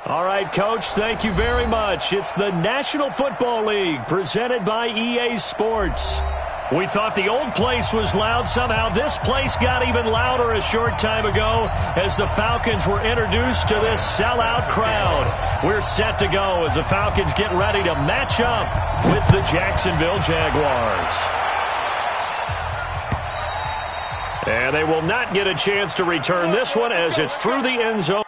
All right, Coach, thank you very much. It's the National Football League presented by EA Sports. We thought the old place was loud. Somehow this place got even louder a short time ago as the Falcons were introduced to this sellout crowd. We're set to go as the Falcons get ready to match up with the Jacksonville Jaguars. And they will not get a chance to return this one as it's through the end zone.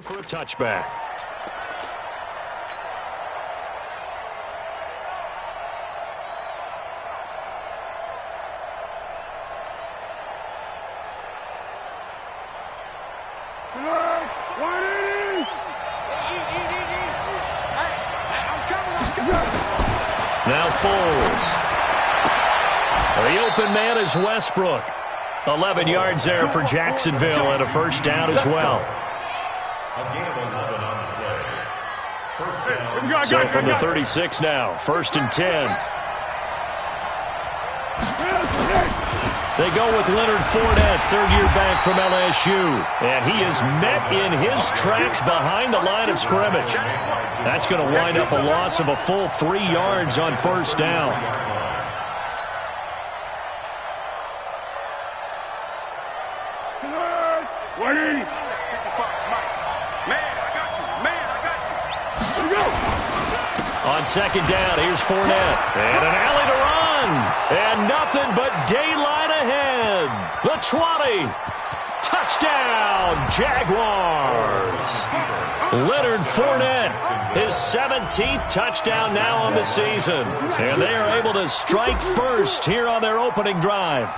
For a touchback. Now Foles. The open man is Westbrook. 11 yards there for Jacksonville and a first down as well. So from the 36 now, 1st and 10. They go with Leonard Fournette, third-year back from LSU. And he is met in his tracks behind the line of scrimmage. That's going to wind up a loss of a full 3 yards on first down. On second down, here's Fournette. And an alley to run. And nothing but daylight ahead. The 20. Touchdown, Jaguars. Leonard Fournette, his 17th touchdown now on the season. And they are able to strike first here on their opening drive.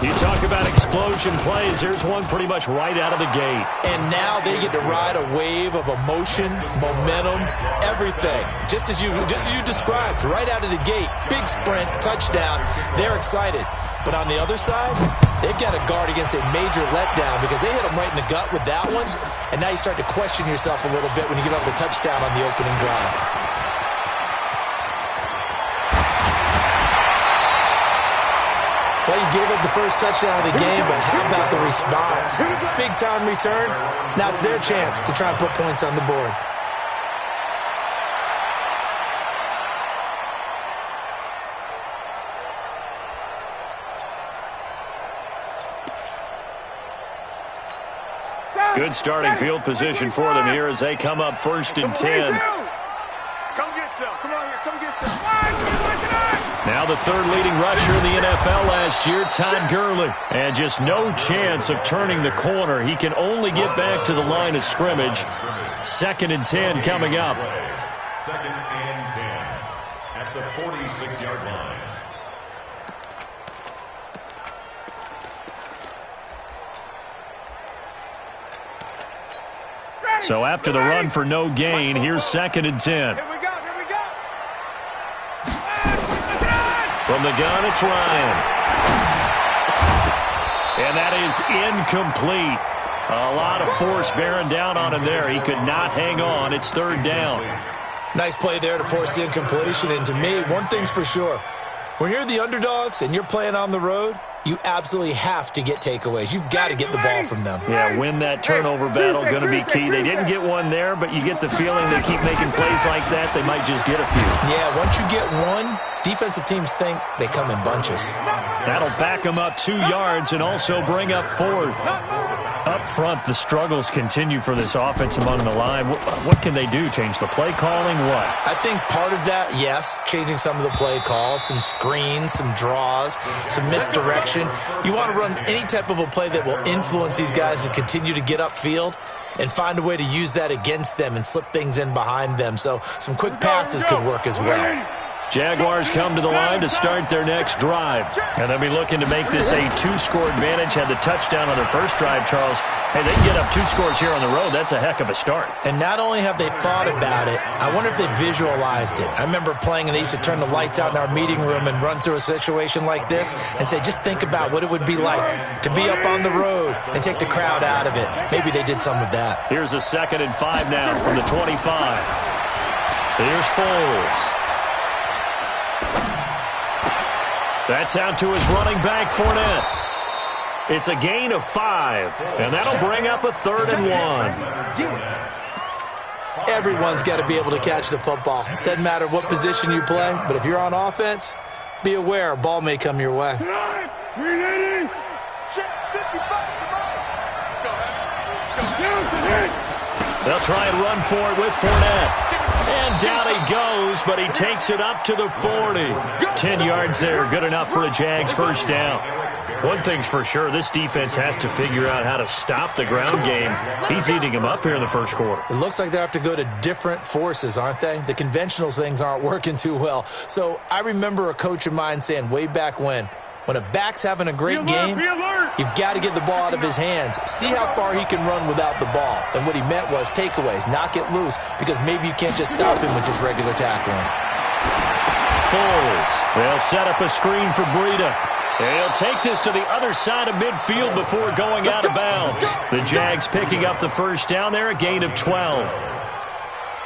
You talk about explosion plays. Here's one pretty much right out of the gate. And now they get to ride a wave of emotion, momentum, everything. Just as you described, right out of the gate. Big sprint, touchdown. They're excited. But on the other side, they've got to guard against a major letdown because they hit them right in the gut with that one. And now you start to question yourself a little bit when you give up the touchdown on the opening drive. Well, you gave up the first touchdown of the game, but how about the response? Big-time return. Now it's their chance to try and put points on the board. Good starting field position for them here as they come up 1st and 10. Come get some. Come on here. Come get some. Now the third leading rusher in the NFL last year, Todd Gurley. And just no chance of turning the corner. He can only get back to the line of scrimmage. 2nd and 10 coming up. 2nd and 10 at the 46-yard line. So after the run for no gain, here's 2nd and 10. Here we go. From the gun, it's Ryan. And that is incomplete. A lot of force bearing down on him there. He could not hang on. It's 3rd down. Nice play there to force the incompletion. And to me, one thing's for sure. When you're the underdogs and you're playing on the road, you absolutely have to get takeaways. You've got to get the ball from them. Yeah, win that turnover battle, going to be key. They didn't get one there, but you get the feeling they keep making plays like that, they might just get a few. Yeah, once you get one, defensive teams think they come in bunches. That'll back them up 2 yards and also bring up 4th. Up front, the struggles continue for this offense among the line. What can they do? Change the play calling? What? I think part of that, yes, changing some of the play calls, some screens, some draws, some misdirection. You want to run any type of a play that will influence these guys to continue to get upfield and find a way to use that against them and slip things in behind them. So some quick passes could work as well. Jaguars come to the line to start their next drive. And they'll be looking to make this a two-score advantage. Had the touchdown on their first drive, Charles. Hey, they can get up 2 scores here on the road. That's a heck of a start. And not only have they thought about it, I wonder if they visualized it. I remember playing, and they used to turn the lights out in our meeting room and run through a situation like this and say, just think about what it would be like to be up on the road and take the crowd out of it. Maybe they did some of that. Here's a 2nd and 5 now from the 25. Here's Foles. That's out to his running back, Fournette. It's a gain of 5, and that'll bring up a 3rd and 1. Everyone's got to be able to catch the football. Doesn't matter what position you play, but if you're on offense, be aware a ball may come your way. They'll try and run for it with Fournette. And down he goes, but he takes it up to the 40. 10 yards there, good enough for a Jags first down. One thing's for sure, this defense has to figure out how to stop the ground game. He's eating him up here in the first quarter. It looks like they have to go to different forces, aren't they? The conventional things aren't working too well. So I remember a coach of mine saying way back when a back's having a great game, you've got to get the ball out of his hands. See how far he can run without the ball. And what he meant was takeaways, knock it loose, because maybe you can't just stop him with just regular tackling. Foles. They'll set up a screen for Breida. He'll take this to the other side of midfield before going out of bounds. The Jags picking up the first down there, a gain of 12.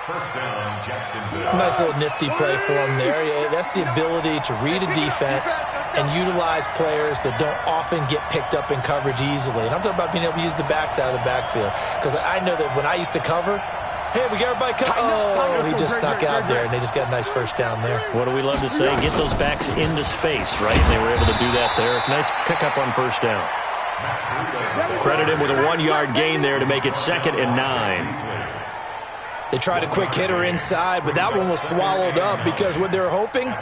First down, Jacksonville. Nice little nifty play for him there. Yeah, that's the ability to read a defense and utilize players that don't often get picked up in coverage easily. And I'm talking about being able to use the backs out of the backfield. Because I know that when I used to cover, hey, we got everybody cover. Oh, he just snuck out there, and they just got a nice first down there. What do we love to say? Get those backs into space, right? And they were able to do that there. Nice pickup on first down. Credit him with a 1-yard gain there to make it 2nd and 9. They tried a quick hitter inside, but that one was swallowed up because what they're hoping,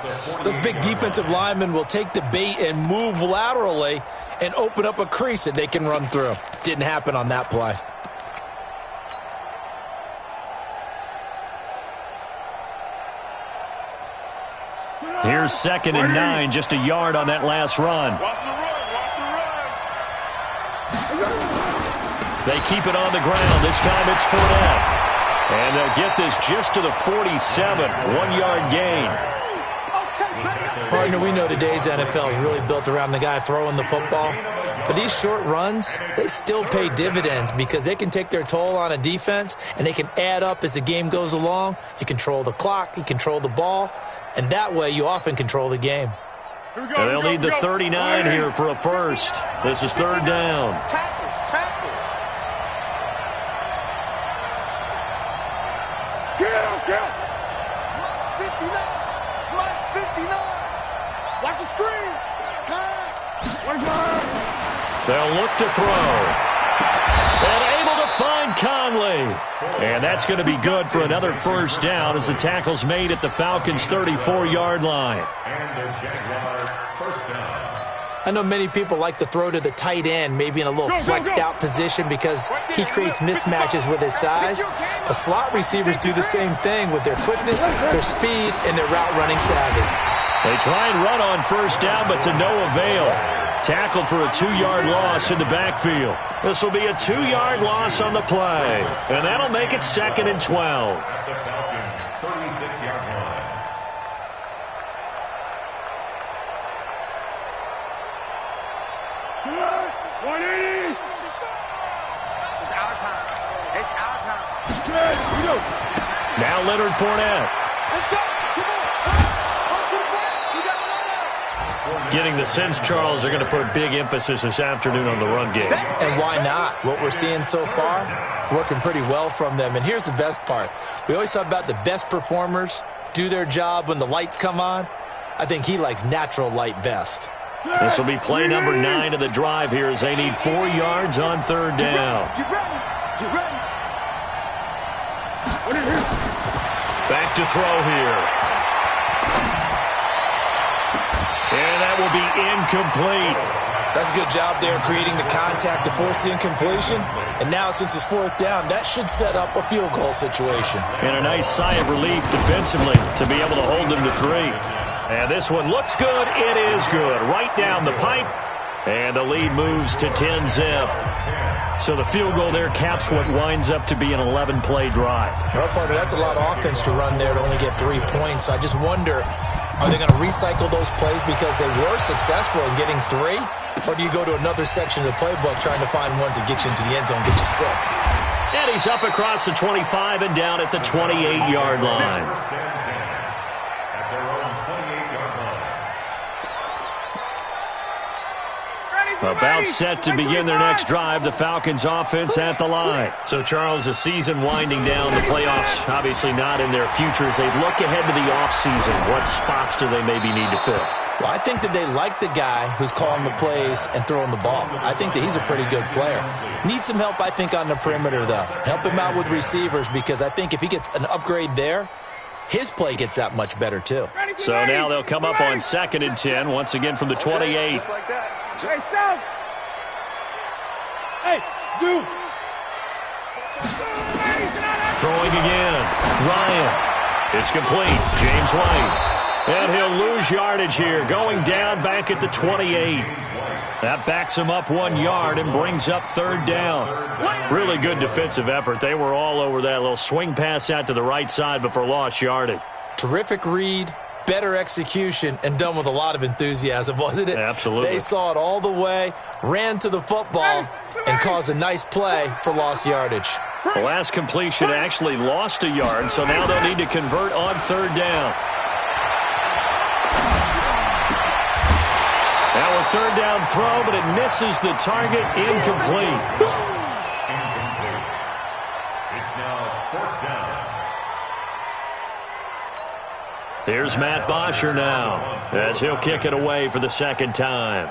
those big defensive linemen will take the bait and move laterally and open up a crease that they can run through. Didn't happen on that play. Here's 2nd and 9, just a yard on that last run. Watch the run, watch the run. They keep it on the ground. This time it's Fournette. And they'll get this just to the 47, 1-yard gain. Partner, we know today's NFL is really built around the guy throwing the football. But these short runs, they still pay dividends because they can take their toll on a defense and they can add up as the game goes along. You control the clock, you control the ball, and that way you often control the game. And they'll need the 39 here for a first. This is 3rd down. Tackles, tackles. Get him. Mike 59. Mike 59. Watch the screen. Pass. They'll look to throw. And able to find Conley. And that's going to be good for another first down as the tackle's made at the Falcons' 34-yard line. And the Jaguars first down. I know many people like to throw to the tight end, maybe in a little flexed out position because he creates mismatches with his size. But slot receivers do the same thing with their quickness, their speed, and their route running savvy. They try and run on first down, but to no avail. Tackled for a 2-yard loss in the backfield. This will be a 2-yard loss on the play. And that'll make it 2nd and 12. At the Falcons' 36-yard line. It's our time. It's our time. Now Leonard Fournette. Let's go. Come on. Getting the sense, Charles, they're going to put big emphasis this afternoon on the run game. And why not? What we're seeing so far, it's working pretty well from them. And here's the best part. We always talk about the best performers do their job when the lights come on. I think he likes natural light best. This will be play number 9 of the drive here as they need 4 yards on 3rd down. Get ready. Get ready. Back to throw here. And that will be incomplete. That's a good job there creating the contact to force the incompletion. And now since it's 4th down, that should set up a field goal situation. And a nice sigh of relief defensively to be able to hold them to 3. And this one looks good. It is good. Right down the pipe. And the lead moves to 10-zip. So the field goal there caps what winds up to be an 11-play drive. Well, partner, that's a lot of offense to run there to only get 3 points. So I just wonder, are they going to recycle those plays because they were successful in getting 3? Or do you go to another section of the playbook trying to find ones that get you into the end zone and get you 6? And he's up across the 25 and down at the 28-yard line. At their own 28-yard line. About set to begin their next drive, the Falcons offense at the line. So, Charles, the season winding down, the playoffs obviously not in their future. As they look ahead to the offseason, what spots do they maybe need to fill? Well, I think that they like the guy who's calling the plays and throwing the ball. I think that he's a pretty good player. Needs some help, I think, on the perimeter, though. Help him out with receivers because I think if he gets an upgrade there, his play gets that much better, too. So now they'll come up on 2nd and 10, once again from the 28. Just like that. Hey, South! Hey, dude! Throwing again. Ryan. It's complete. James White. And he'll lose yardage here, going down back at the 28. That backs him up 1 yard and brings up 3rd down. Really good defensive effort. They were all over that little swing pass out to the right side before lost yardage. Terrific read, better execution, and done with a lot of enthusiasm, wasn't it? Absolutely. They saw it all the way, ran to the football, and caused a nice play for lost yardage. The last completion actually lost a yard, so now they'll need to convert on 3rd down. Now a 3rd down throw, but it misses the target. Incomplete. It's now 4th down. Here's Matt Bosher now, as he'll kick it away for the 2nd time.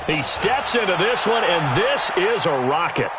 He steps into this one, and this is a rocket.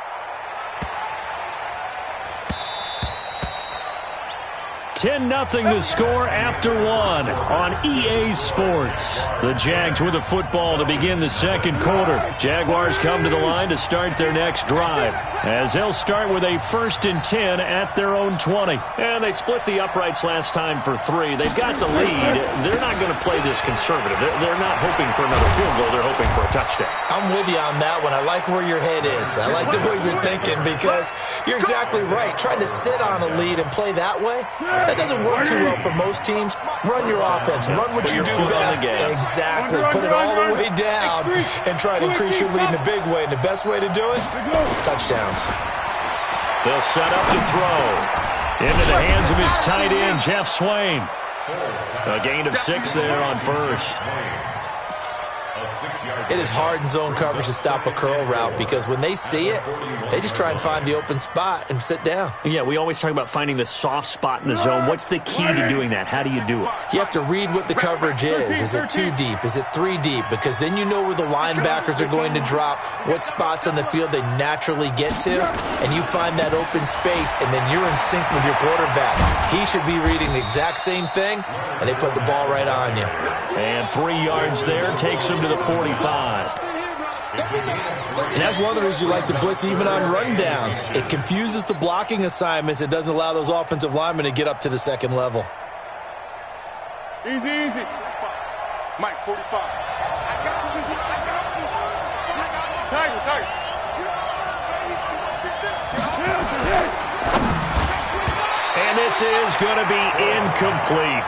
10-0 the score after 1 on EA Sports. The Jags with the football to begin the 2nd quarter. Jaguars come to the line to start their next drive, as they'll start with a 1st and 10 at their own 20. And they split the uprights last time for 3. They've got the lead. They're not going to play this conservative. They're not hoping for another field goal. They're hoping for a touchdown. I'm with you on that one. I like where your head is. I like the way you're thinking because you're exactly right. Trying to sit on a lead and play that way, that doesn't work too well for most teams. Run your offense. Run what you do best. Exactly. Put it all the way down and try to increase your lead in a big way. And the best way to do it, touchdowns. They'll set up to throw. Into the hands of his tight end, Jeff Swain. A gain of 6 there on 1st. It is hard in zone coverage to stop a curl route because when they see it, they just try and find the open spot and sit down. Yeah, we always talk about finding the soft spot in the zone. What's the key to doing that? How do you do it? You have to read what the coverage is. Is it 2 deep? Is it 3 deep? Because then you know where the linebackers are going to drop, what spots on the field they naturally get to, and you find that open space, and then you're in sync with your quarterback. He should be reading the exact same thing, and they put the ball right on you. And 3 yards there takes him to the 45. And that's one of the reasons you like to blitz even on rundowns. It confuses the blocking assignments. It doesn't allow those offensive linemen to get up to the 2nd level. Easy, easy. Mike, 45. I got you. I got you. I got you. Tight. And this is going to be incomplete.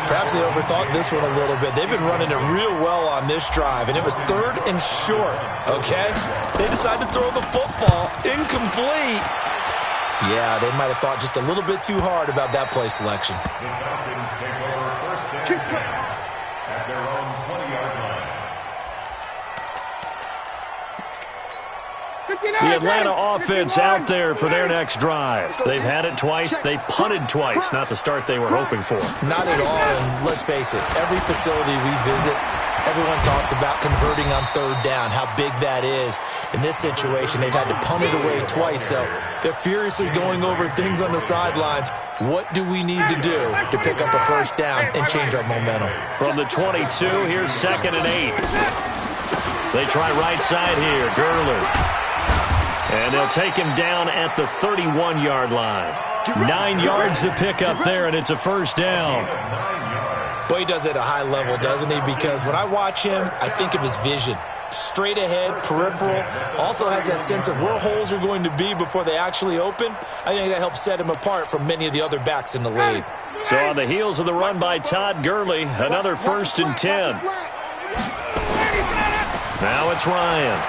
Perhaps they overthought this one a little bit. They've been running it real well on this drive, and it was 3rd and short, okay? They decided to throw the football incomplete. Yeah, they might have thought just a little bit too hard about that play selection. The Falcons take over 1st and 10 at their own 20-yard line. The Atlanta offense out there for their next drive. They've had it twice. They've punted twice. Not the start they were hoping for. Not at all, and let's face it, every facility we visit, everyone talks about converting on 3rd down, how big that is. In this situation, they've had to punt it away twice, so they're furiously going over things on the sidelines. What do we need to do to pick up a 1st down and change our momentum? From the 22, here's 2nd and 8. They try right side here. Gurley. And they'll take him down at the 31-yard line. 9 yards to pick up there, and it's a first down. Boy, he does it at a high level, doesn't he? Because when I watch him, I think of his vision. Straight ahead, peripheral, also has that sense of where holes are going to be before they actually open. I think that helps set him apart from many of the other backs in the league. So on the heels of the run by Todd Gurley, another 1st and 10. Now it's Ryan.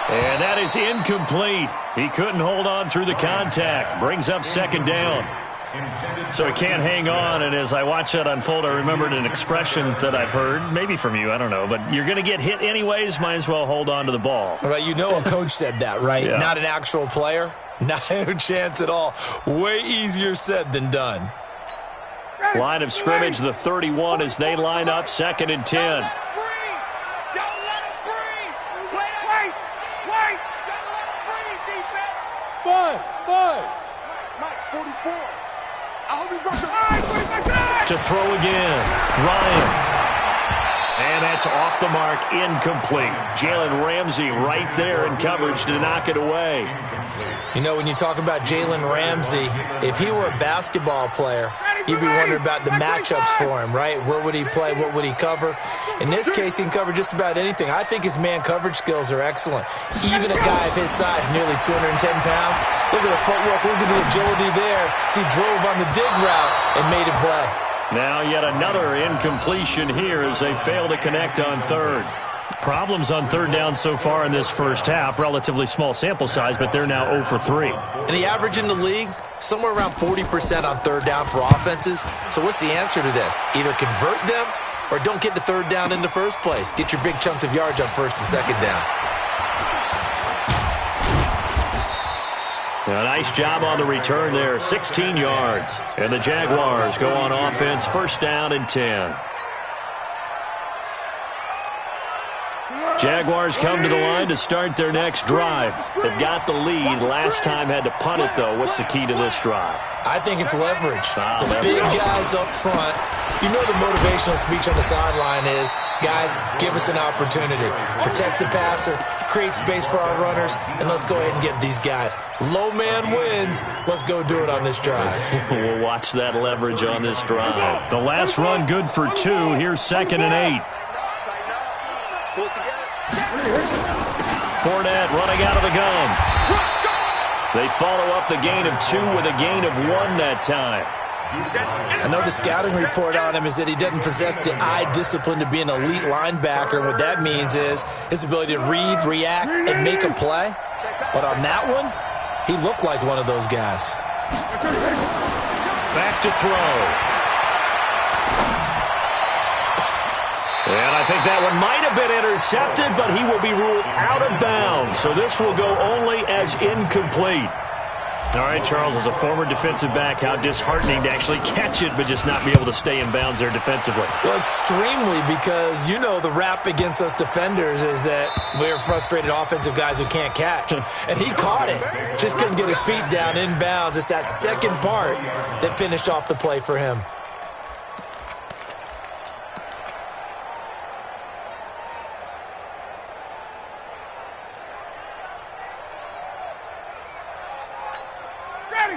And that is incomplete. He couldn't hold on through the contact. Brings up 2nd down. So he can't hang on, and as I watch that unfold, I remembered an expression that I've heard, maybe from you, I don't know, but you're going to get hit anyways, might as well hold on to the ball. Well, you know a coach said that, right? Yeah. Not an actual player. No chance at all. Way easier said than done. Line of scrimmage, the 31 as they line up, 2nd and 10. To throw again, Ryan. And that's off the mark, incomplete. Jalen Ramsey right there in coverage to knock it away. You know, when you talk about Jalen Ramsey, if he were a basketball player, you'd be wondering about the matchups for him, right? Where would he play? What would he cover? In this case, he can cover just about anything. I think his man coverage skills are excellent. Even a guy of his size, nearly 210 pounds, look at the footwork, look at the agility there. He drove on the dig route and made it play. Now yet another incompletion here as they fail to connect on 3rd. Problems on 3rd down so far in this first half. Relatively small sample size, but they're now 0 for 3. And the average in the league, somewhere around 40% on 3rd down for offenses. So what's the answer to this? Either convert them or don't get to 3rd down in the first place. Get your big chunks of yards on 1st and 2nd down. A nice job on the return there, 16 yards. And the Jaguars go on offense, 1st down and 10. Jaguars come to the line to start their next drive. They've got the lead. Last time had to punt it, though. What's the key to this drive? I think it's leverage. The big guys up front. You know the motivational speech on the sideline is, guys, give us an opportunity. Protect the passer, create space for our runners, and let's go ahead and get these guys. Low man wins. Let's go do it on this drive. We'll watch that leverage on this drive. The last run good for 2. Here's 2nd and 8. Fournette running out of the gun. They follow up the gain of 2 with a gain of 1 that time. I know the scouting report on him is that he doesn't possess the eye discipline to be an elite linebacker. And what that means is his ability to read, react, and make a play. But on that one, he looked like one of those guys. Back to throw. And I think that one might have been intercepted, but he will be ruled out of bounds. So this will go only as incomplete. All right, Charles, as a former defensive back, how disheartening to actually catch it, but just not be able to stay in bounds there defensively. Well, extremely, because you know the rap against us defenders is that we're frustrated offensive guys who can't catch. And he caught it. Just couldn't get his feet down in bounds. It's that second part that finished off the play for him.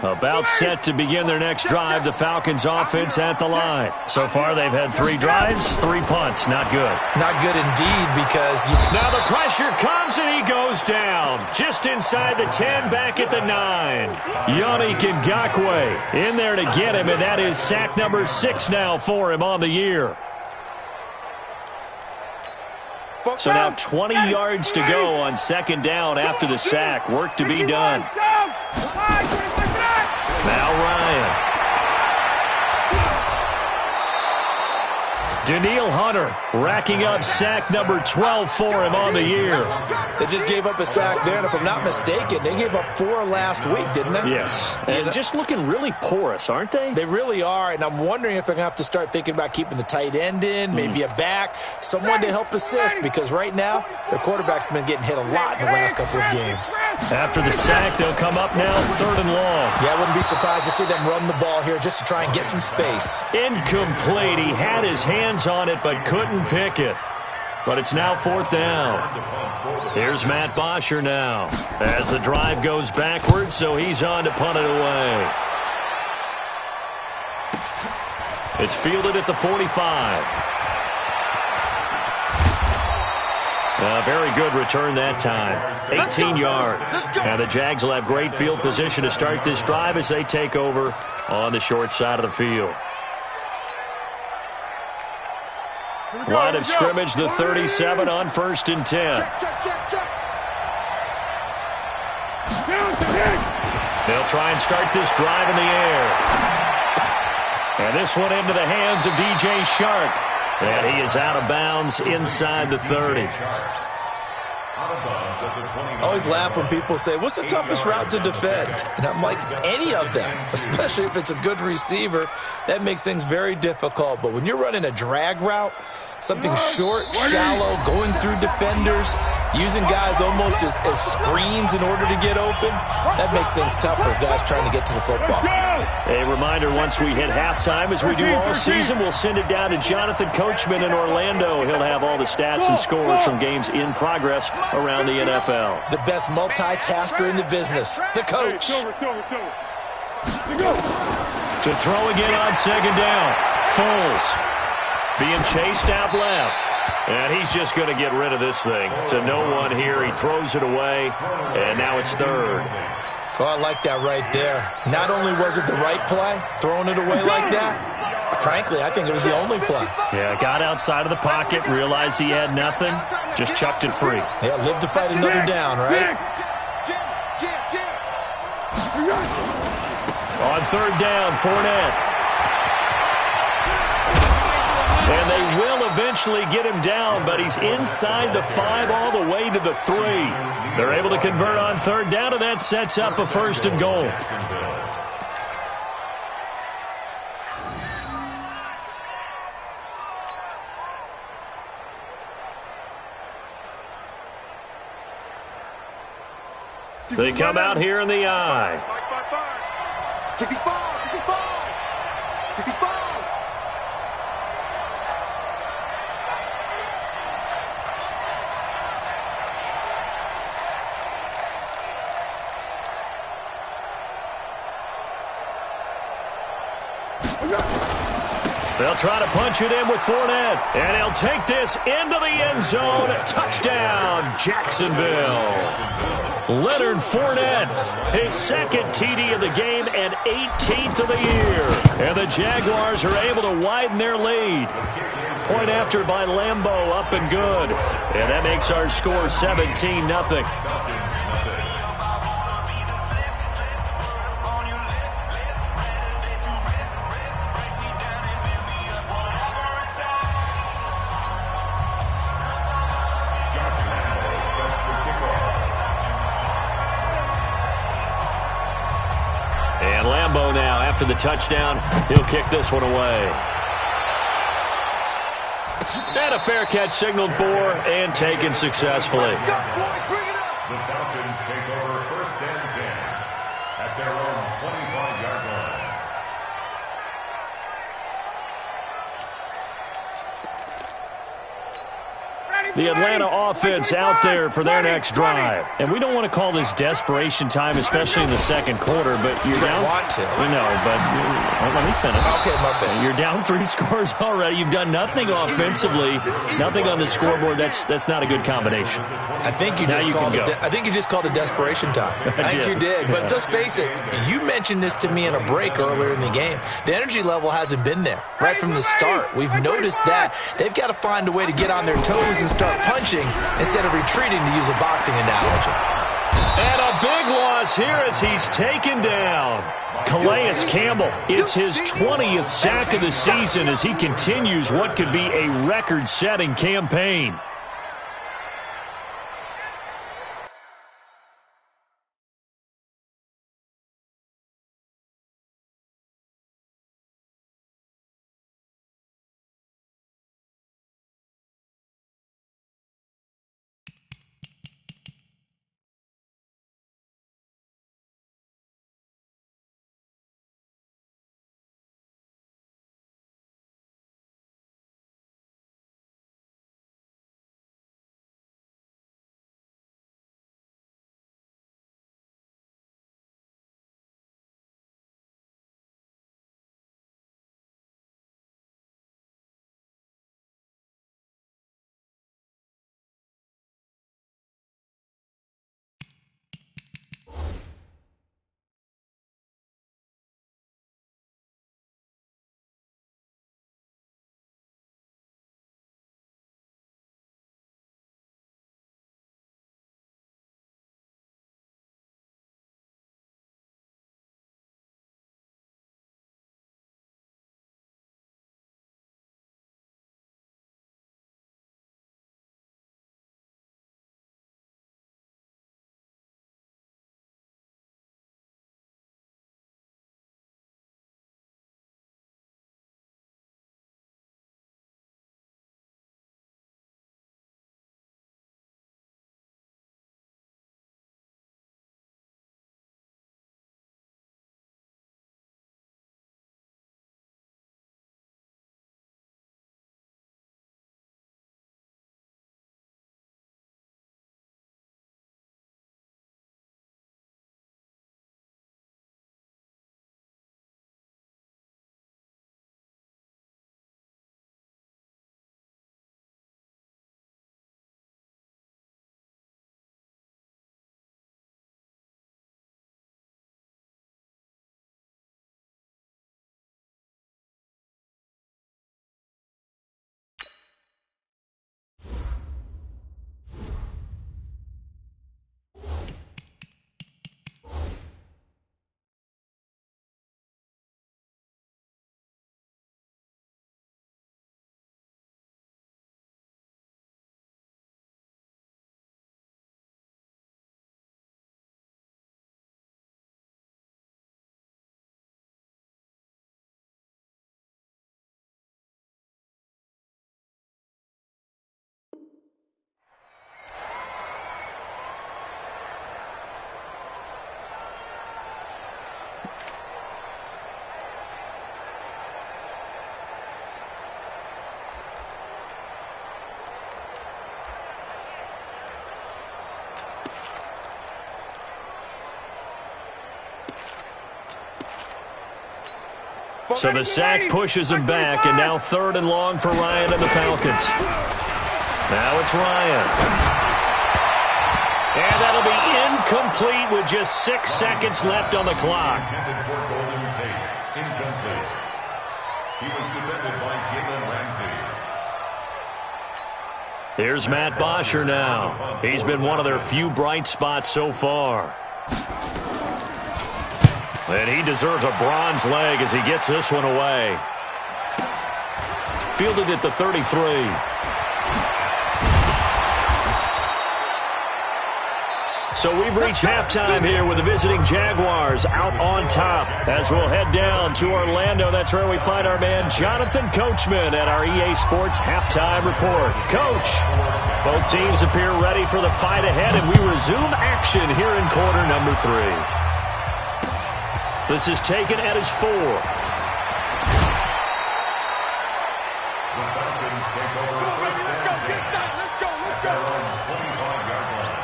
About set to begin their next drive, the Falcons offense at the line. So far, they've had 3 drives, 3 punts. Not good. Not good indeed, because now the pressure comes and he goes down. Just inside the 10, back at the 9. Yannick Ngakoue in there to get him, and that is sack number 6 now for him on the year. So now 20 yards to go on 2nd down after the sack. Work to be done. Now Ryan. Danielle Hunter racking up sack number 12 for him on the year. They just gave up a sack there, and if I'm not mistaken, they gave up 4 last week, didn't they? Yes. And just looking really porous, aren't they? They really are, and I'm wondering if they're going to have to start thinking about keeping the tight end in, maybe a back, someone to help assist, because right now their quarterback's been getting hit a lot in the last couple of games. After the sack, they'll come up now 3rd and long. Yeah, I wouldn't be surprised to see them run the ball here just to try and get some space. Incomplete. He had his hands on it but couldn't pick it. But it's now 4th down. Here's Matt Bosher now as the drive goes backwards, so he's on to punt it away. It's fielded at the 45. A very good return that time. 18 yards. And the Jags will have great field position to start this drive as they take over on the short side of the field. Line of scrimmage, the 37 on 1st and 10. They'll try and start this drive in the air. And this one into the hands of DJ Shark. And he is out of bounds inside the 30. I always laugh when people say, what's the toughest route to defend? And I'm like, any of them, especially if it's a good receiver. That makes things very difficult. But when you're running a drag route, something short, shallow, going through defenders, using guys almost as screens in order to get open, that makes things tough for guys trying to get to the football. A reminder, once we hit halftime, as we do all season, we'll send it down to Jonathan Coachman in Orlando. He'll have all the stats and scores from games in progress around the NFL. The best multitasker in the business, the coach. To throw again on 2nd down. Foles being chased out left. And he's just going to get rid of this thing. To no one here. He throws it away. And now it's 3rd. Oh, I like that right there. Not only was it the right play, throwing it away like that, frankly, I think it was the only play. Yeah, got outside of the pocket, realized he had nothing, just chucked it free. Yeah, live to fight another down, right? On 3rd down, Fournette. And they will eventually get him down, but he's inside the 5 all the way to the 3. They're able to convert on 3rd down, and that sets up a 1st and goal. They come out here in the I. 65. They'll try to punch it in with Fournette. And he'll take this into the end zone. Touchdown, Jacksonville. Leonard Fournette, his 2nd TD of the game and 18th of the year. And the Jaguars are able to widen their lead. Point after by Lambeau, up and good. And that makes our score 17-0. And Lambeau now, after the touchdown, he'll kick this one away. And a fair catch signaled for and taken successfully. The Falcons take over 1st and 10 at their own 25-yard line. The Atlanta offense out there for their next drive. And we don't want to call this desperation time, especially in the 2nd quarter, but you're down. Want to. We know, but let me finish. Okay, my bad. You're down 3 scores already. You've done nothing offensively, nothing on the scoreboard. That's not a good combination. I think you just called it desperation time. I think you did. But let's face it, you mentioned this to me in a break earlier in the game. The energy level hasn't been there right from the start. We've noticed that. They've got to find a way to get on their toes and start punching instead of retreating, to use a boxing analogy. And a big loss here as he's taken down. Calais Campbell, it's his 20th sack of the season as he continues what could be a record-setting campaign. So the sack pushes him back, and now 3rd and long for Ryan and the Falcons. Now it's Ryan. And that'll be incomplete with just 6 seconds left on the clock. Incomplete. He was defended by Jalen Ramsey. Here's Matt Bosher now. He's been one of their few bright spots so far. And he deserves a bronze leg as he gets this one away. Fielded at the 33. So we've reached halftime here with the visiting Jaguars out on top. As we'll head down to Orlando, that's where we find our man Jonathan Coachman at our EA Sports Halftime Report. Coach, both teams appear ready for the fight ahead, and we resume action here in quarter number 3. This is taken at his 4. The Falcons take over first and 10. Let's go. At their own 25-yard line.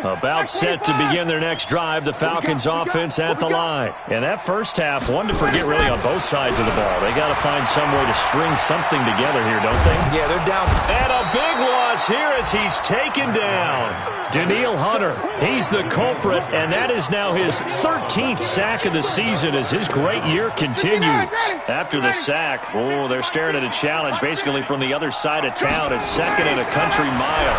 About set to begin their next drive, the Falcons offense at the line. And that first half, one to forget really on both sides of the ball. They got to find some way to string something together here, don't they? Yeah, they're down. And a big loss here as he's taken down. Danielle Hunter, he's the culprit, and that is now his 13th sack of the season as his great year continues. After the sack, they're staring at a challenge basically from the other side of town at 2nd and a country mile.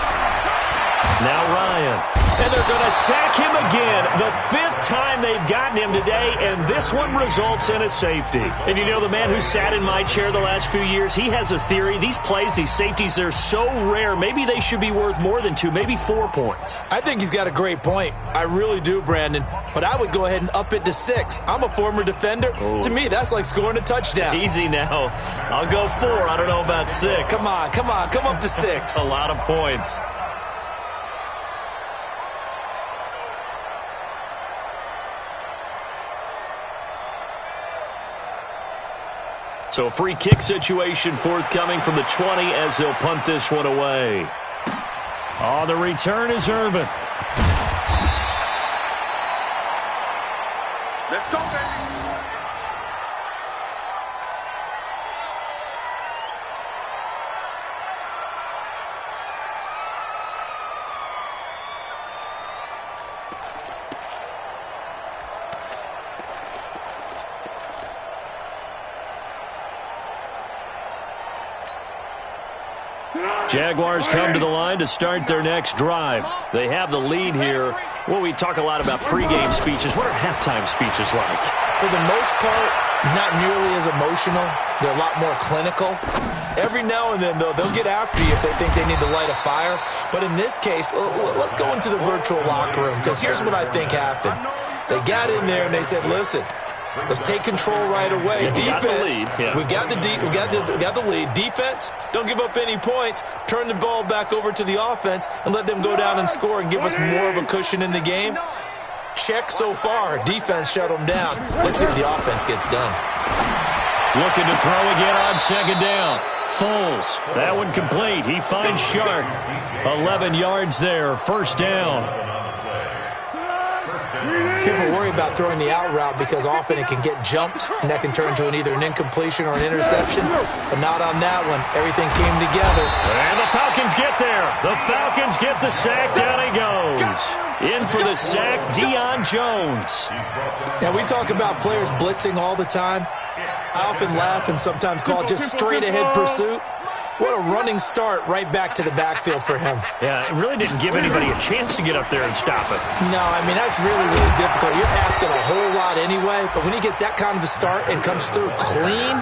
Now Ryan. And they're going to sack him again. The 5th time they've gotten him today, and this one results in a safety. And you know, the man who sat in my chair the last few years, he has a theory. These plays, these safeties, they're so rare. Maybe they should be worth more than 2, maybe 4 points. I think he's got a great point. I really do, Brandon. But I would go ahead and up it to 6. I'm a former defender. Ooh. To me, that's like scoring a touchdown. Easy now. I'll go 4. I don't know about 6. Come on. Come up to 6. A lot of points. So a free kick situation forthcoming from the 20 as they'll punt this one away. On the return is Irvin. Let's go, baby. Jaguars come to the line to start their next drive. They have the lead here. Well, we talk a lot about pregame speeches. What are halftime speeches like? For the most part, not nearly as emotional. They're a lot more clinical. Every now and then, though, they'll get after you if they think they need to light a fire. But in this case, let's go into the virtual locker room, because here's what I think happened. They got in there and they said, listen, let's take control right away. Yeah, defense, we got the lead. Defense, don't give up any points. Turn the ball back over to the offense and let them go down and score and give us more of a cushion in the game. Check so far. Defense shut them down. Let's see if the offense gets done. Looking to throw again on 2nd down. Foles. That one complete. He finds Shark. 11 yards there. 1st down. People worry about throwing the out route because often it can get jumped, and that can turn into either an incompletion or an interception. But not on that one. Everything came together. And the Falcons get there. The Falcons get the sack. Down he goes. In for the sack, Deion Jones. Now, we talk about players blitzing all the time. I often laugh and sometimes call it just straight-ahead pursuit. What a running start right back to the backfield for him. Yeah, it really didn't give anybody a chance to get up there and stop it. No, I mean, that's really, really difficult. You're asking a whole lot anyway, but when he gets that kind of a start and comes through clean,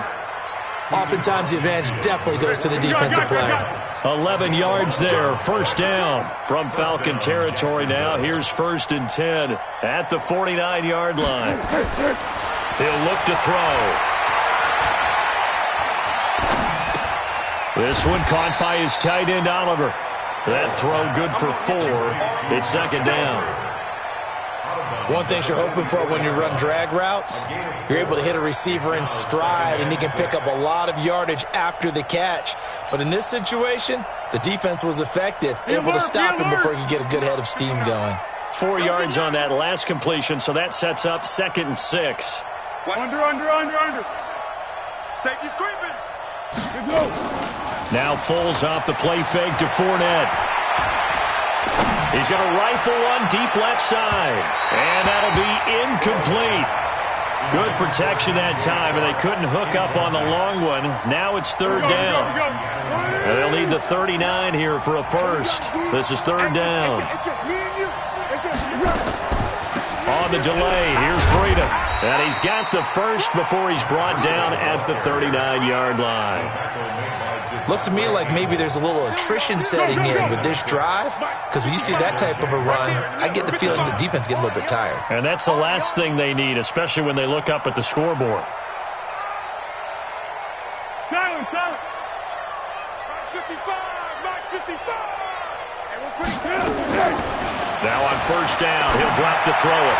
oftentimes the advantage definitely goes to the defensive player. 11 yards there, 1st down from Falcon territory now. Here's 1st and 10 at the 49-yard line. He'll look to throw. This one caught by his tight end, Oliver. That throw good for 4. It's 2nd down. One thing you're hoping for when you run drag routes, you're able to hit a receiver in stride, and he can pick up a lot of yardage after the catch. But in this situation, the defense was effective, able to stop him before he could get a good head of steam going. 4 yards on that last completion, so that sets up 2nd and 6. Under. Safety's creeping. Let's go. Now Foles off the play fake to Fournette. He's going to rifle one deep left side. And that'll be incomplete. Good protection that time, and they couldn't hook up on the long one. Now it's 3rd down. And they'll need the 39 here for a first. This is 3rd down. It's just me and you. It's just me. On the delay, here's Breida. And he's got the first before he's brought down at the 39-yard line. Looks to me like maybe there's a little attrition setting in with this drive, because when you see that type of a run, I get the feeling the defense getting a little bit tired. And that's the last thing they need, especially when they look up at the scoreboard. Silence. 55. And we're pretty good. Now on 1st down, he'll drop to throw it.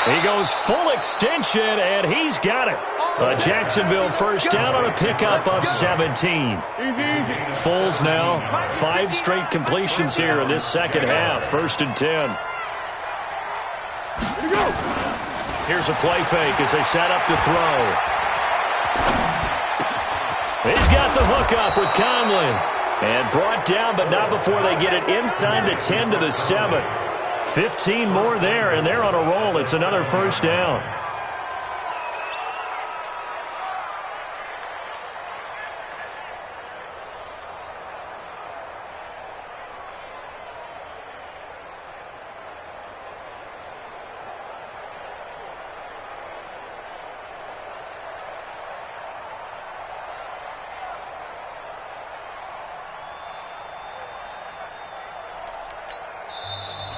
He goes full extension, and he's got it. A Jacksonville 1st down on a pickup of 17. Easy. Foles now, 5 straight completions here in this second half. 1st and 10. Here we go. Here's a play fake as they set up to throw. He's got the hook up with Conley. And brought down, but not before they get it inside the 10 to the 7. 15 more there, and they're on a roll. It's another 1st down.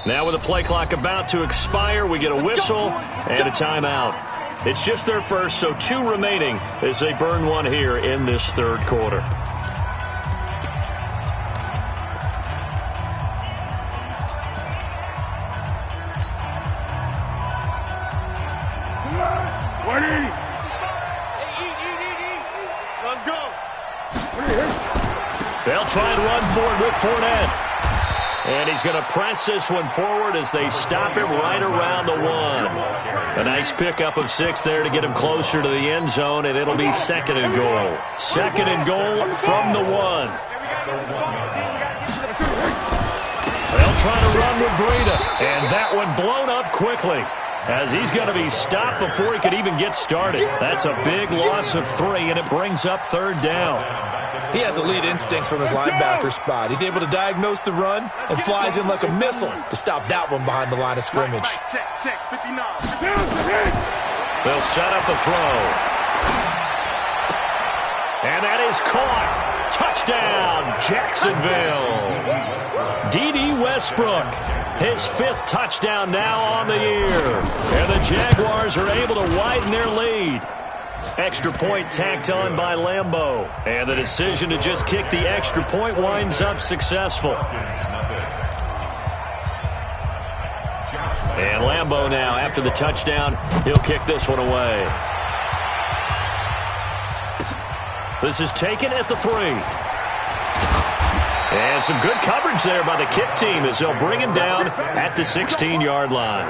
Now with the play clock about to expire, we get a whistle and a timeout. It's just their first, so 2 remaining as they burn one here in this 3rd quarter. Eat. Let's go. They'll try and run for it with Fournette. And he's going to press this one forward as they stop him right around the 1. A nice pickup of 6 there to get him closer to the end zone, and it'll be 2nd and goal. 2nd and goal from the 1. They'll try to run with Breida, and that one blown up quickly as he's going to be stopped before he could even get started. That's a big loss of 3, and it brings up 3rd down. He has elite instincts from his linebacker spot. He's able to diagnose the run and flies in like a missile to stop that one behind the line of scrimmage. Check. 59. They'll set up the throw. And that is caught. Touchdown, Jacksonville. D.D. Westbrook, his 5th touchdown now on the year. And the Jaguars are able to widen their lead. Extra point tacked on by Lambeau. And the decision to just kick the extra point winds up successful. And Lambeau now, after the touchdown, he'll kick this one away. This is taken at the 3. And some good coverage there by the kick team as they'll bring him down at the 16-yard line.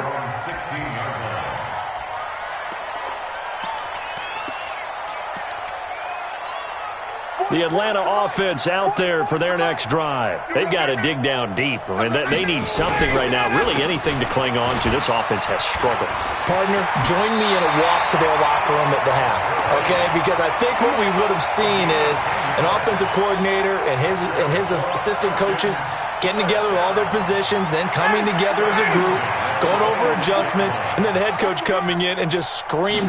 The Atlanta offense out there for their next drive. They've got to dig down deep. I mean, they need something right now, really anything to cling on to. This offense has struggled. Partner, join me in a walk to their locker room at the half, okay? Because I think what we would have seen is an offensive coordinator and his assistant coaches getting together with all their positions, then coming together as a group, going over adjustments, and then the head coach coming in and just screaming,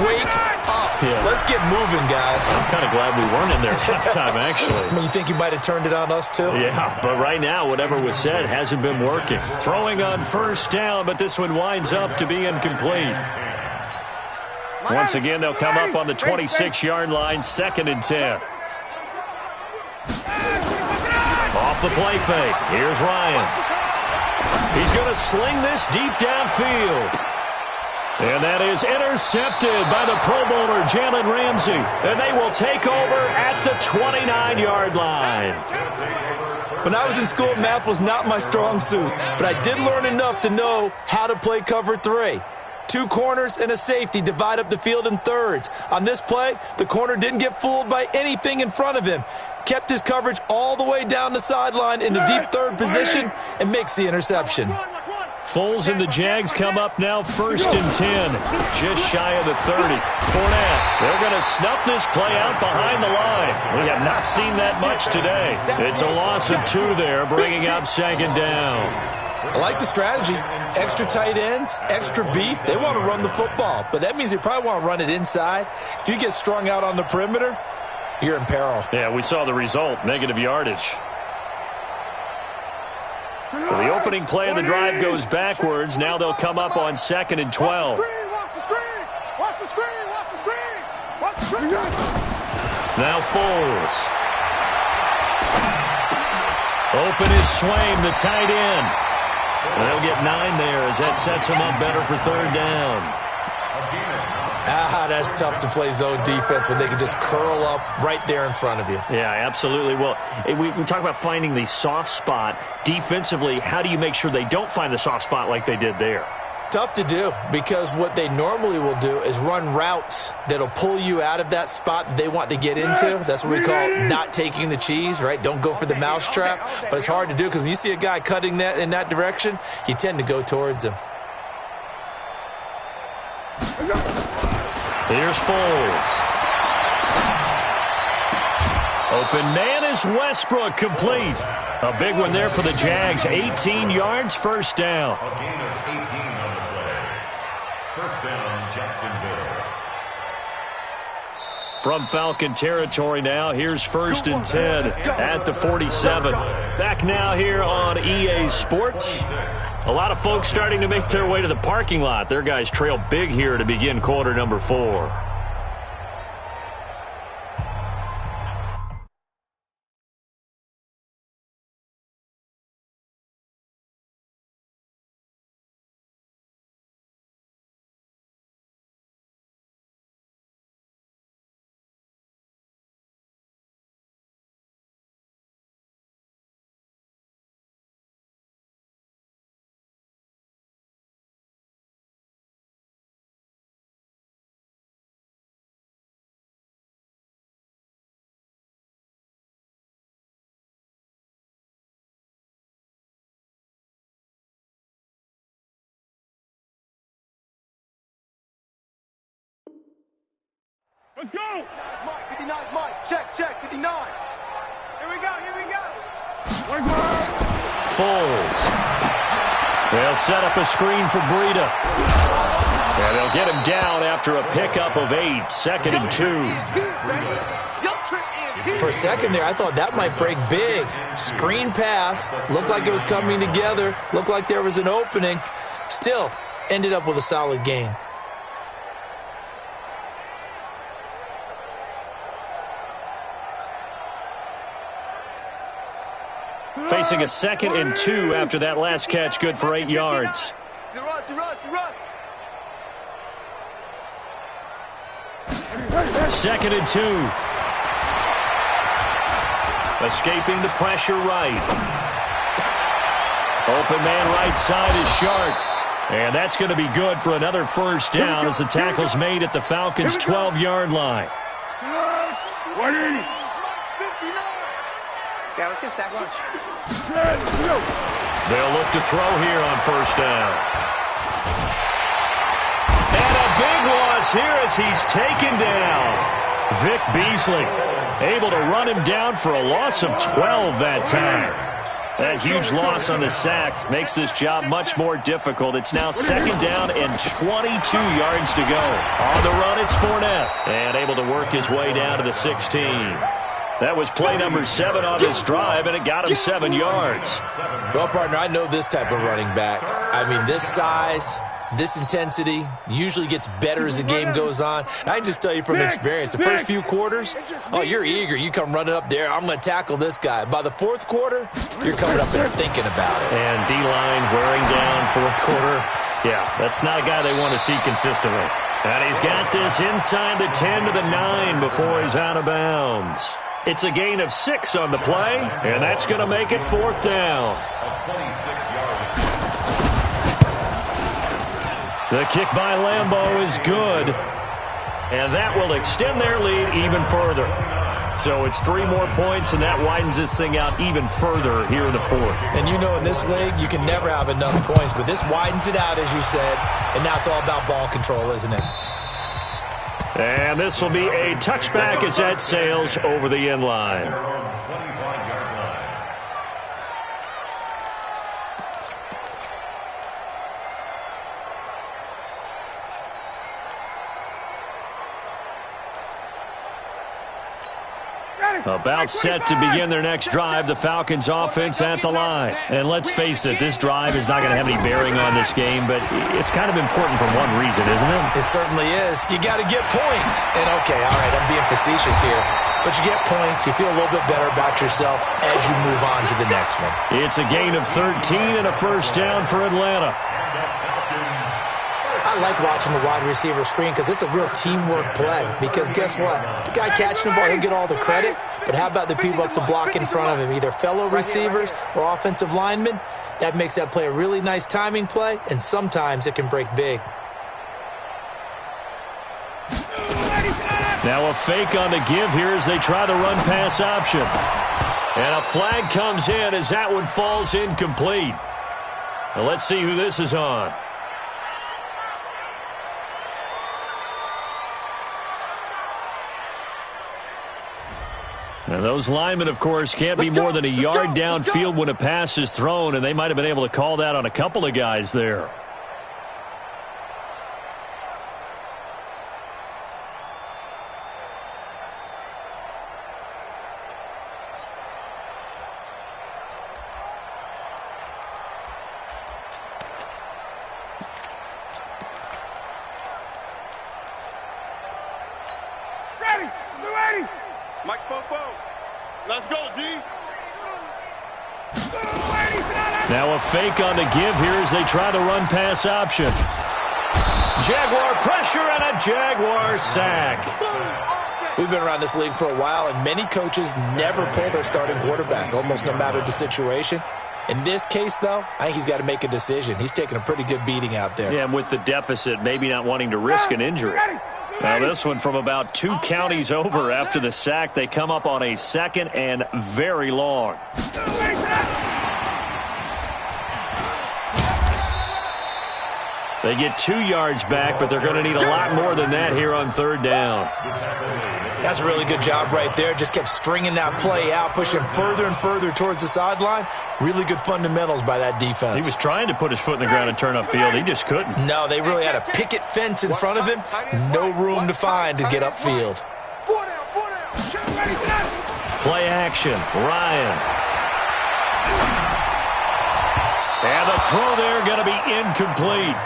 wake up. Yeah. Let's get moving, guys. I'm kind of glad we weren't in there at halftime, actually. I mean, you think you might have turned it on us, too? Yeah, but right now, whatever was said hasn't been working. Throwing on 1st down, but this one winds up to be incomplete. Once again, they'll come up on the 26-yard line, 2nd and 10. Off the play fake. Here's Ryan. He's going to sling this deep downfield. And that is intercepted by the Pro Bowler, Jalen Ramsey. And they will take over at the 29-yard line. When I was in school, math was not my strong suit. But I did learn enough to know how to play cover 3. 2 corners and a safety divide up the field in thirds. On this play, the corner didn't get fooled by anything in front of him. Kept his coverage all the way down the sideline in the deep third position and makes the interception. Foles and the Jags come up now 1st and 10, just shy of the 30. Fournette, they're going to snuff this play out behind the line. We have not seen that much today. It's a loss of 2 there, bringing up 2nd down. I like the strategy. Extra tight ends, extra beef. They want to run the football, but that means they probably want to run it inside. If you get strung out on the perimeter, you're in peril. Yeah, we saw the result, negative yardage. So the opening play of the drive goes backwards. Now they'll come up on 2nd and 12. Watch the screen! Watch the screen! Watch the screen! Watch the screen! Now Foles. Open is Swaim, the tight end. They'll get 9 there as that sets them up better for 3rd down. That's tough to play zone defense when they can just curl up right there in front of you. Yeah, absolutely. Well, we talk about finding the soft spot. Defensively, how do you make sure they don't find the soft spot like they did there? Tough to do, because what they normally will do is run routes that'll pull you out of that spot that they want to get into. That's what we call not taking the cheese, right? Don't go for the mousetrap. But it's hard to do because when you see a guy cutting that in that direction, you tend to go towards him. Here's Foles. Open man is Westbrook, complete. A big one there for the Jags. 18 yards, 1st down. A gain of 18 on the play. 1st down, Jacksonville. From Falcon territory now, here's 1st and 10 at the 47. Back now here on EA Sports. A lot of folks starting to make their way to the parking lot. Their guys trail big here to begin quarter number 4. Let's go! Mike, 59, Mike. Check, 59. Here we go. Foles. They'll set up a screen for Breida. And they'll get him down after a pickup of 8. 2nd and 2. For a second there, I thought that might break big. Screen pass. Looked like it was coming together. Looked like there was an opening. Still, ended up with a solid gain. Facing a 2nd and 2 after that last catch, good for 8 yards. You run. 2nd and 2. Escaping the pressure right. Open man right side is Shark. And that's going to be good for another 1st down as the tackle's made at the Falcons' 12-yard line. 180. Yeah, let's get sack lunch. They'll look to throw here on 1st down. And a big loss here as he's taken down. Vic Beasley able to run him down for a loss of 12 that time. That huge loss on the sack makes this job much more difficult. It's now 2nd down and 22 yards to go. On the run, it's Fournette. And able to work his way down to the 16. That was play number 7 on this drive, and it got him 7 yards. Well, partner, I know this type of running back. I mean, this size, This intensity usually gets better as the game goes on. I can just tell you from experience, the first few quarters, oh, you're eager. You come running up there, I'm going to tackle this guy. By the fourth quarter, you're coming up there thinking about it. And D-line wearing down fourth quarter. Yeah, that's not a guy they want to see consistently. And he's got this inside the 10 to the 9 before he's out of bounds. It's a gain of 6 on the play, and that's going to make it fourth down. The kick by Lambeau is good, and that will extend their lead even further. So it's 3 more points, and that widens this thing out even further here in the fourth. And you know in this league, you can never have enough points, but this widens it out, as you said, and now it's all about ball control, isn't it? And this will be a touchback as that sails over the end line. About set to begin their next drive, the Falcons offense at the line. And let's face it, this drive is not going to have any bearing on this game, but it's kind of important for one reason, isn't it? It certainly is. You got to get points. And okay, all right, I'm being facetious here. But you get points, you feel a little bit better about yourself as you move on to the next one. It's a gain of 13 and a first down for Atlanta. I like watching the wide receiver screen because it's a real teamwork play. Because guess what? The guy catching the ball, he'll get all the credit. But how about the people up to block in front of him, either fellow receivers or offensive linemen? That makes that play a really nice timing play, and sometimes it can break big. Now a fake on the give here as they try the run-pass option. And a flag comes in as that one falls incomplete. Now let's see who this is on. And those linemen, of course, can't be more than a yard downfield when a pass is thrown, and they might have been able to call that on a couple of guys there. Let's go, D. Now a fake on the give here as they try the run-pass option. Jaguar pressure and a Jaguar sack. We've been around this league for a while, and many coaches never pull their starting quarterback, almost no matter the situation. In this case, though, I think he's got to make a decision. He's taking a pretty good beating out there. Yeah, and with the deficit, maybe not wanting to risk an injury. Now this one from about 2 counties over after the sack. They come up on a second and very long. They get 2 yards back, but they're going to need a lot more than that here on third down. That's a really good job right there. Just kept stringing that play out, pushing further and further towards the sideline. Really good fundamentals by that defense. He was trying to put his foot in the ground and turn upfield. He just couldn't. No, they really had a picket fence in front of him. No room to find to get upfield. Play action. Ryan. And the throw there going to be incomplete.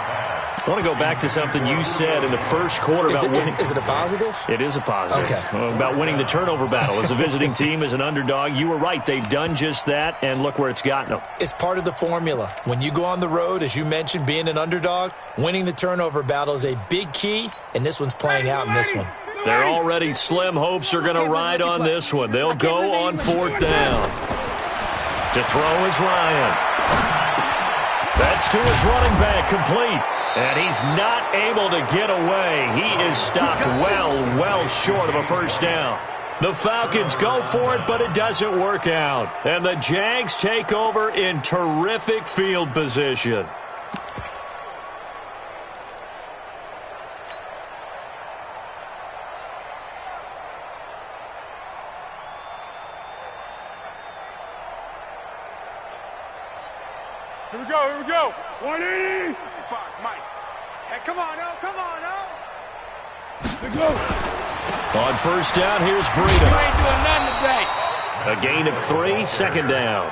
I want to go back to something you said in the first quarter about winning. Is it a positive? It is a positive. Okay. About winning the turnover battle. As a visiting team, as an underdog, you were right. They've done just that, and look where it's gotten them. It's part of the formula. When you go on the road, as you mentioned, being an underdog, winning the turnover battle is a big key, and this one's playing out in this one. Their already slim hopes are going to ride on this one. They'll go on fourth down. To throw is Ryan. That's to his running back, complete. And he's not able to get away. He is stopped well short of a first down. The Falcons go for it, but it doesn't work out. And the Jags take over in terrific field position. Here we go. 180. Mike. Hey, come on, now. Let's go. On first down, here's Breida. You ain't doing nothing today. A gain of 3, second down.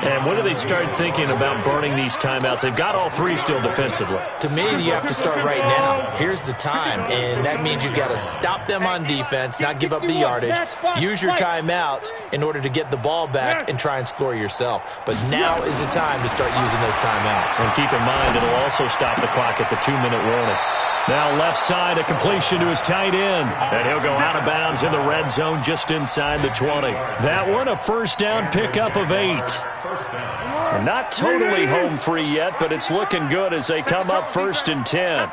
And when do they start thinking about burning these timeouts? They've got all three still defensively. To me, you have to start right now. Here's the time, and that means you've got to stop them on defense, not give up the yardage, use your timeouts in order to get the ball back and try and score yourself. But now is the time to start using those timeouts. And keep in mind, it'll also stop the clock at the 2-minute warning. Now left side, a completion to his tight end. And he'll go out of bounds in the red zone just inside the 20. That one, a first down pickup of 8. Not totally home free yet, but it's looking good as they come up 1st and 10.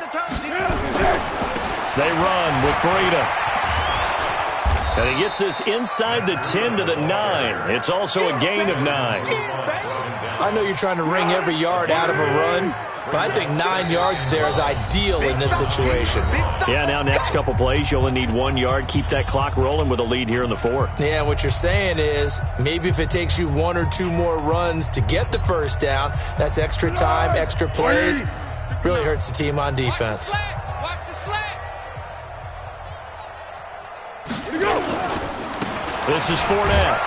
They run with Breida. And he gets this inside the 10 to the 9. It's also a gain of 9. I know you're trying to wring every yard out of a run, but I think 9 yards there is ideal in this situation. Yeah, now next couple plays, you only need 1 yard. Keep that clock rolling with a lead here in the 4th. Yeah, what you're saying is maybe if it takes you 1 or 2 more runs to get the first down, that's extra time, extra plays. Really hurts the team on defense. This is Fournette.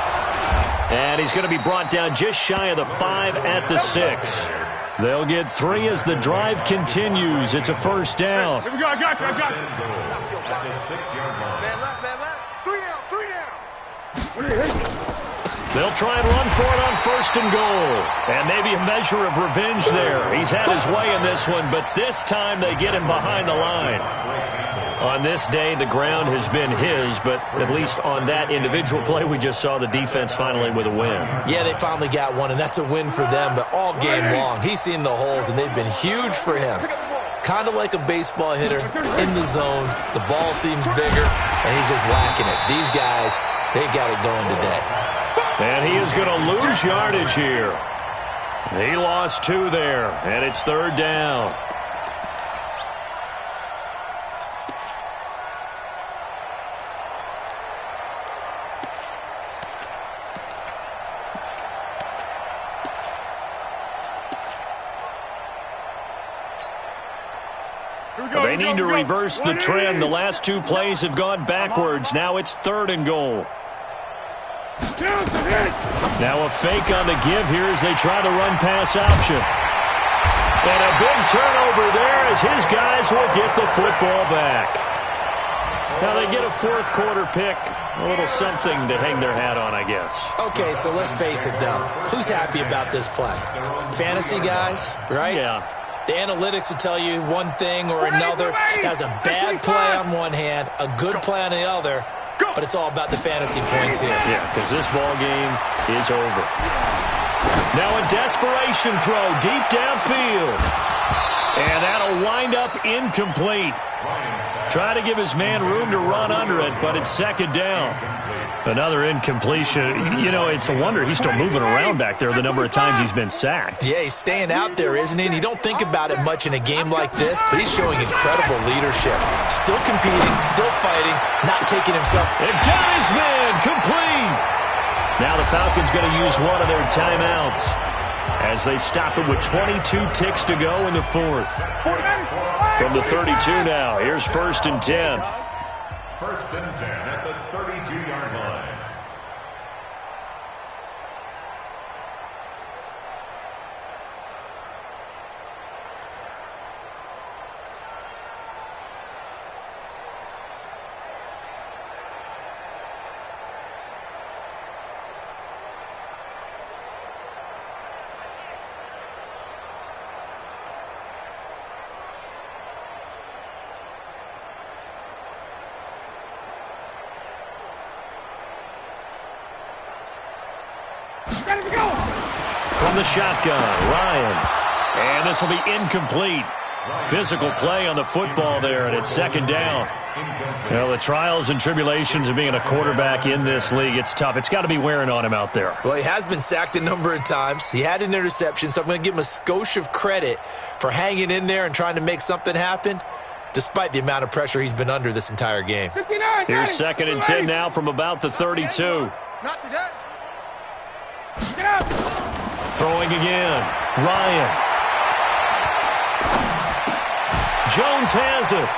And he's going to be brought down just shy of the 5 at the 6. They'll get 3 as the drive continues. It's a first down. Here we go, I got you. At the 6-yard line. Man left. 3 down. They'll try and run for it on 1st and goal. And maybe a measure of revenge there. He's had his way in this one, but this time they get him behind the line. On this day, the ground has been his, but at least on that individual play, we just saw the defense finally with a win. Yeah, they finally got one, and that's a win for them, but all game long, he's seen the holes, and they've been huge for him. Kind of like a baseball hitter in the zone. The ball seems bigger, and he's just whacking it. These guys, they got it going today. And he is going to lose yardage here. He lost 2 there, and it's 3rd down. They need to reverse the trend. The last 2 plays have gone backwards. Now it's 3rd and goal. Now a fake on the give here as they try the run-pass option. And a big turnover there as his guys will get the football back. Now they get a 4th quarter pick. A little something to hang their hat on, I guess. Okay, so let's face it, though. Who's happy about this play? Fantasy guys, right? Yeah. The analytics will tell you one thing or another. That's a bad play on one hand, a good play on the other, but it's all about the fantasy points here. Yeah, because this ball game is over. Now a desperation throw deep downfield. And that'll wind up incomplete. Try to give his man room to run under it, but it's 2nd down. Another incompletion. You know, it's a wonder he's still moving around back there the number of times he's been sacked. Yeah, he's staying out there, isn't he? And you don't think about it much in a game like this, but he's showing incredible leadership. Still competing, still fighting, not taking himself. And got his man complete. Now the Falcons going to use one of their timeouts as they stop it with 22 ticks to go in the 4th. From the 32 now, here's 1st and 10. 1st and 10 at the 32-yard line. From the shotgun, Ryan. And this will be incomplete. Physical play on the football there, and it's 2nd down. Well, the trials and tribulations of being a quarterback in this league, it's tough. It's got to be wearing on him out there. Well, he has been sacked a number of times. He had an interception, so I'm going to give him a skosh of credit for hanging in there and trying to make something happen, despite the amount of pressure he's been under this entire game. Here's 2nd and 10 now from about the 32. Not today. Throwing again, Ryan. Jones has it.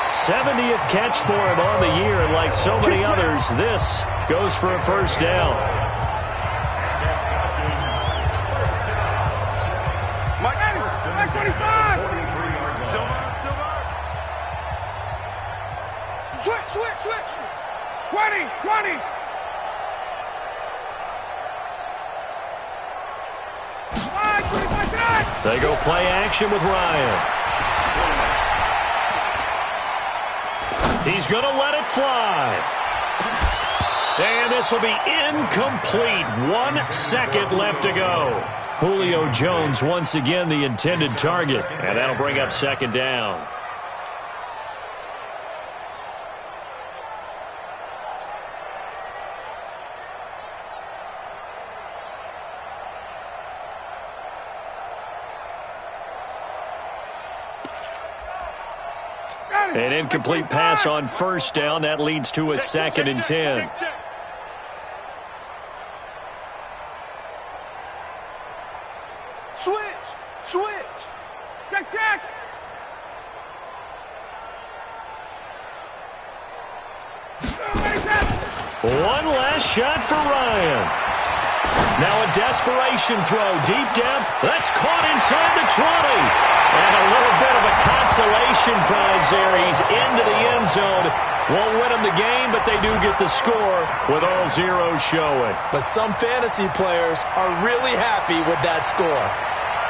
70th catch for him on the year, and like so many others, this goes for a first down. 20. They go play action with Ryan. He's going to let it fly. And this will be incomplete. 1 second left to go. Julio Jones once again the intended target. And that'll bring up second down. An incomplete pass on first down. That leads to a 2nd and 10. Switch. Check. One last shot for Ryan. Now a desperation throw. Deep depth. That's caught inside the 20. And a little bit of a consolation prize there. He's into the end zone. Won't win them the game, but they do get the score with all zeros showing. But some fantasy players are really happy with that score.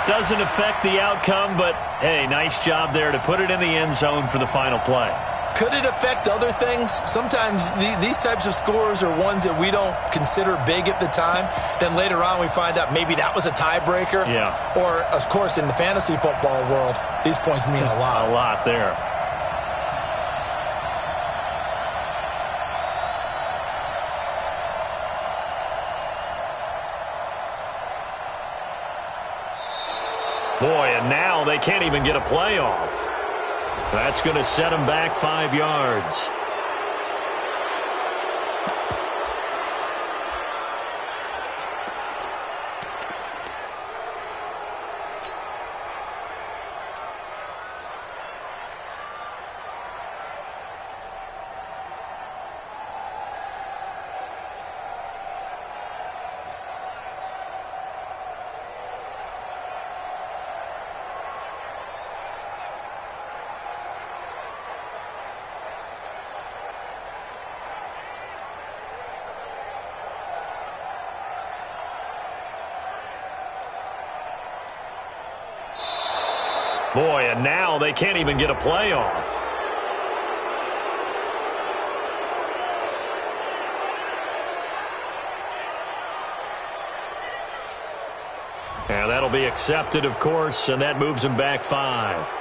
Doesn't affect the outcome, but, hey, nice job there to put it in the end zone for the final play. Could it affect other things? Sometimes these types of scores are ones that we don't consider big at the time. Then later on we find out maybe that was a tiebreaker. Yeah. Or, of course, in the fantasy football world, these points mean a lot. A lot there. Boy, and now they can't even get a playoff. That's going to set them back 5 yards. Boy, and now they can't even get a playoff. And that'll be accepted, of course, and that moves them back 5.